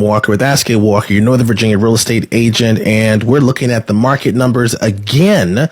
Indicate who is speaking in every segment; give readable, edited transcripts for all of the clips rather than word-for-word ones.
Speaker 1: Walker with 𝗗𝗶𝗿𝗲𝗰𝘁, your Northern Virginia real estate agent, and we're looking at the market numbers again.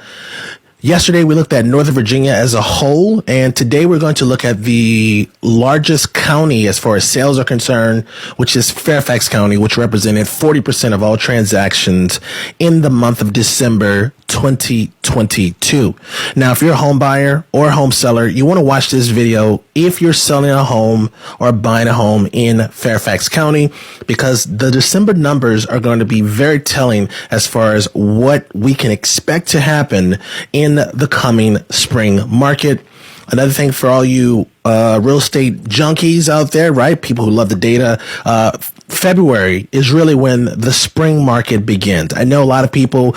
Speaker 1: Yesterday, we looked at Northern Virginia as a whole, and today we're going to look at the largest county as far as sales are concerned, which is Fairfax County, which represented 40% of all transactions in the month of December 2022. Now, if you're a home buyer or a home seller, you want to watch this video if you're selling a home or buying a home in Fairfax County, because the December numbers are going to be very telling as far as what we can expect to happen in the coming spring market. Another thing for all you real estate junkies out there, right? People who love the data. February is really when the spring market begins. I know a lot of people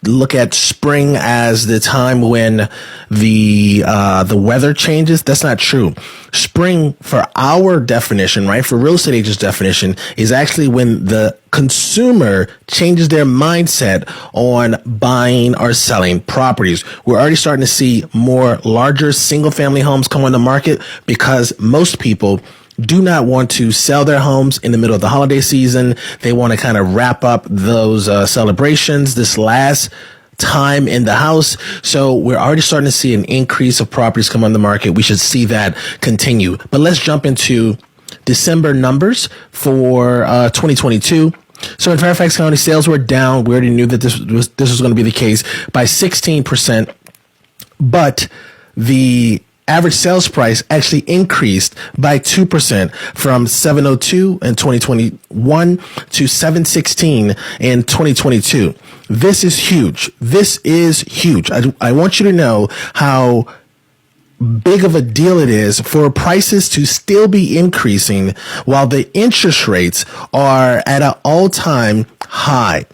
Speaker 1: look at spring as the time when the weather changes. That's not true. Spring, for our definition, right, for real estate agents' definition, is actually when the consumer changes their mindset on buying or selling properties. We're already starting to see more larger single family homes come on the market because most people do not want to sell their homes in the middle of the holiday season. They want to kind of wrap up those celebrations this last time in the house. So we're already starting to see an increase of properties come on the market. We should see that continue. But let's jump into December numbers for 2022. So in Fairfax County, sales were down. We already knew that this was going to be the case by 16%. But the average sales price actually increased by 2% from $702 in 2021 to $716 in 2022. This is huge. This is huge. I want you to know how big of a deal it is for prices to still be increasing while the interest rates are at an all-time high.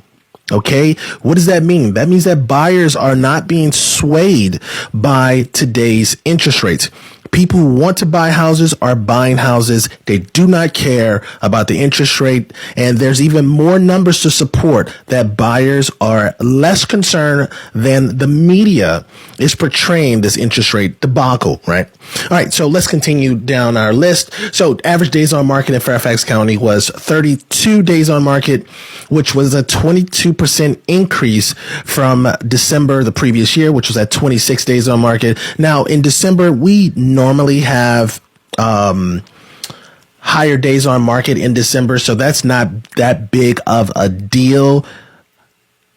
Speaker 1: Okay, what does that mean? That means that buyers are not being swayed by today's interest rates. People who want to buy houses are buying houses. They do not care about the interest rate. And there's even more numbers to support that buyers are less concerned than the media is portraying this interest rate debacle, right? All right, so let's continue down our list. So average days on market in Fairfax County was 32 days on market, which was a 22% increase from December the previous year, which was at 26 days on market. Now, in December, we normally have higher days on market in December, so that's not that big of a deal.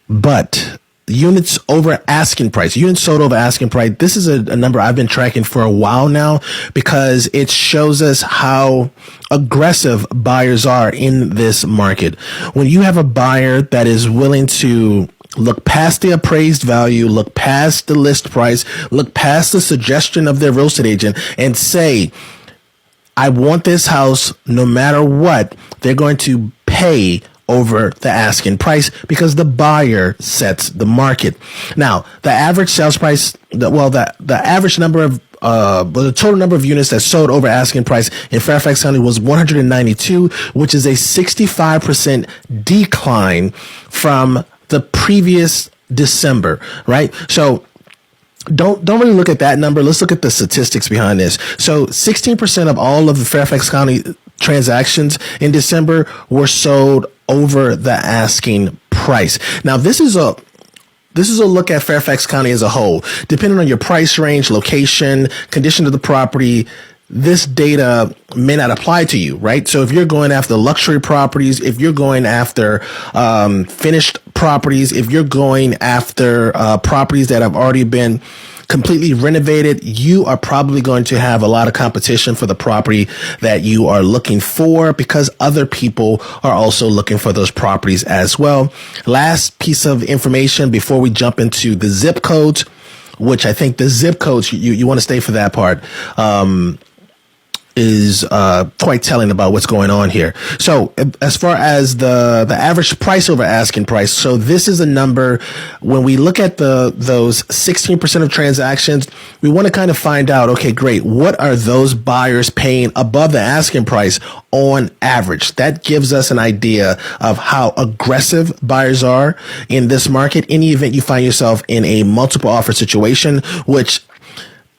Speaker 1: But units over asking price, units sold over asking price, this is a number I've been tracking for a while now because it shows us how aggressive buyers are in this market. When you have a buyer that is willing to look past the appraised value, look past the list price, look past the suggestion of their real estate agent and say, I want this house no matter what, they're going to pay over the asking price because the buyer sets the market. Now, the average sales price, the average number of the total number of units that sold over asking price in Fairfax County was 192, which is a 65% decline from the previous December, right? So don't really look at that number. Let's look at the statistics behind this. So 16% of all of the Fairfax County transactions in December were sold over the asking price. Now, this is a look at Fairfax County as a whole. Depending on your price range, location, condition of the property, this data may not apply to you, right? So if you're going after luxury properties, if you're going after finished properties, if you're going after properties that have already been completely renovated, you are probably going to have a lot of competition for the property that you are looking for because other people are also looking for those properties as well. Last piece of information before we jump into the zip codes, which I think the zip codes, you want to stay for that part, is quite telling about what's going on here. So as far as the average price over asking price, so this is a number when we look at those 16% of transactions, we want to kind of find out, okay, great, what are those buyers paying above the asking price on average? That gives us an idea of how aggressive buyers are in this market. In the event you find yourself in a multiple offer situation, which,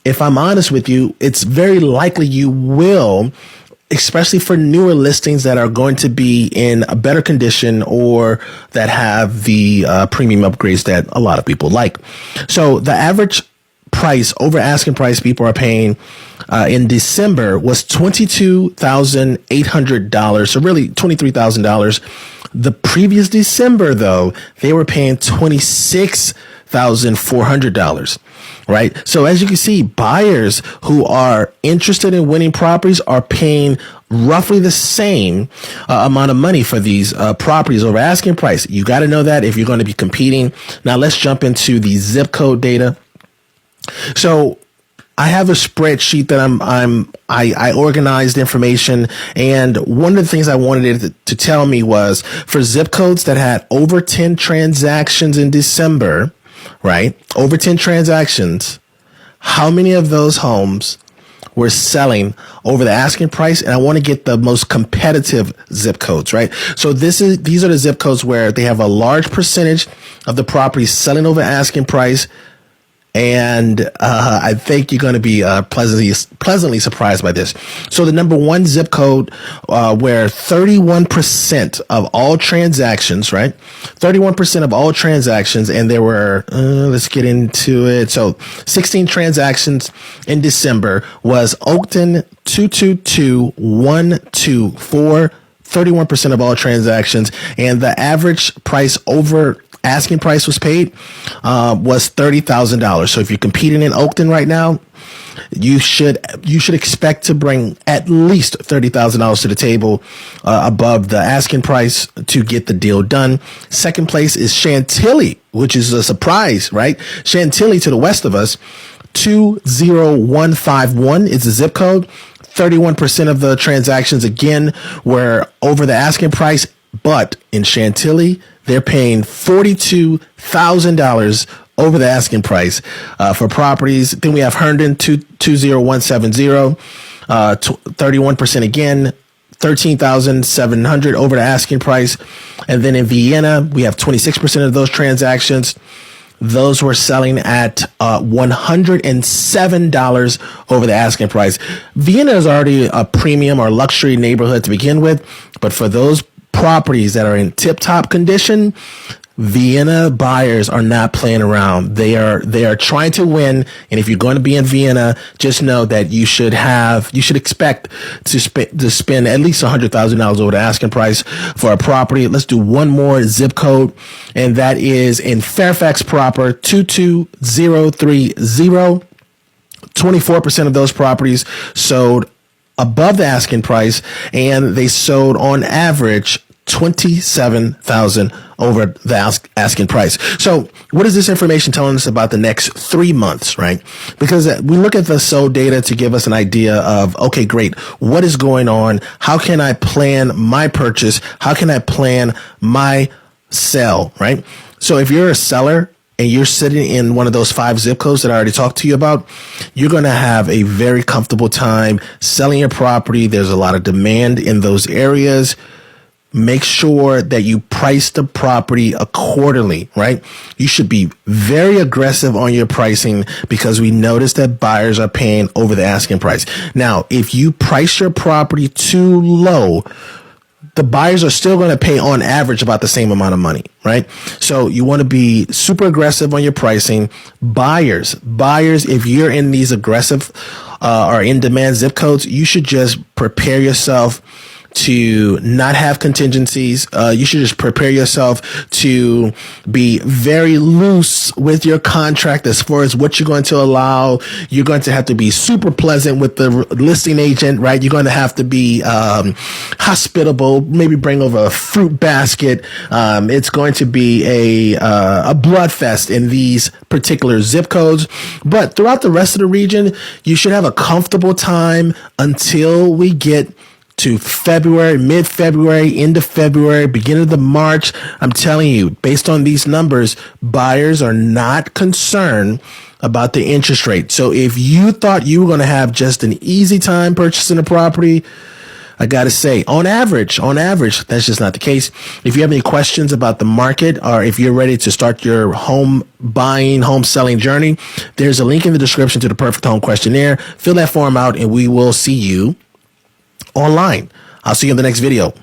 Speaker 1: if I'm honest with you, it's very likely you will especially for newer listings that are going to be in a better condition or that have the premium upgrades that a lot of people like. So the average price over asking price people are paying in December was $22,800. So really $23,000. The previous December, though, they were paying $26,400. Right. So as you can see, buyers who are interested in winning properties are paying roughly the same amount of money for these properties over asking price. You got to know that if you're going to be competing. Now, let's jump into the zip code data. So I have a spreadsheet that I organized information, and one of the things I wanted it to tell me was for zip codes that had over 10 transactions in December, right? Over 10 transactions, how many of those homes were selling over the asking price? And I want to get the most competitive zip codes, right? So these are the zip codes where they have a large percentage of the properties selling over asking price. And I think you're going to be pleasantly surprised by this. So the number one zip code where 31% of all transactions, right? 31% of all transactions, and there were, let's get into it. So 16 transactions in December was Oakton 222-124, 31% of all transactions. And the average price over asking price was paid was $30,000. So if you're competing in Oakton right now, you should expect to bring at least $30,000 to the table above the asking price to get the deal done. Second place is Chantilly, which is a surprise, right? Chantilly to the west of us, 20151 is the zip code. 31% of the transactions again were over the asking price, but in Chantilly, they're paying $42,000 over the asking price for properties. Then we have Herndon 20170, 31% again, $13,700 over the asking price. And then in Vienna, we have 26% of those transactions. Those were selling at $107 over the asking price. Vienna is already a premium or luxury neighborhood to begin with, but for those properties that are in tip-top condition, Vienna buyers are not playing around. They are trying to win. And if you're going to be in Vienna, just know that you should expect to spend at least $100,000 over the asking price for a property. Let's do one more zip code, and that is in Fairfax proper, 22030. 24% of those properties sold above the asking price, and they sold on average $27,000 over the asking price. So what is this information telling us about the next 3 months, right? Because we look at the sold data to give us an idea of, okay, great. What is going on? How can I plan my purchase? How can I plan my sell, right? So if you're a seller and you're sitting in one of those 5 zip codes that I already talked to you about, you're going to have a very comfortable time selling your property. There's a lot of demand in those areas. Make sure that you price the property accordingly, right? You should be very aggressive on your pricing because we notice that buyers are paying over the asking price. Now, if you price your property too low, the buyers are still going to pay on average about the same amount of money, right? So you want to be super aggressive on your pricing. Buyers, if you're in these aggressive or in demand zip codes, you should just prepare yourself to not have contingencies. You should just prepare yourself to be very loose with your contract as far as what you're going to allow. You're going to have to be super pleasant with the listing agent, right? You're going to have to be hospitable, maybe bring over a fruit basket. It's going to be a bloodfest in these particular zip codes. But throughout the rest of the region, you should have a comfortable time until we get to February, mid-February, end of February, beginning of the March. I'm telling you, based on these numbers, buyers are not concerned about the interest rate. So if you thought you were going to have just an easy time purchasing a property, I got to say, on average, that's just not the case. If you have any questions about the market, or if you're ready to start your home buying, home selling journey, there's a link in the description to the Perfect Home Questionnaire. Fill that form out and we will see you online. I'll see you in the next video.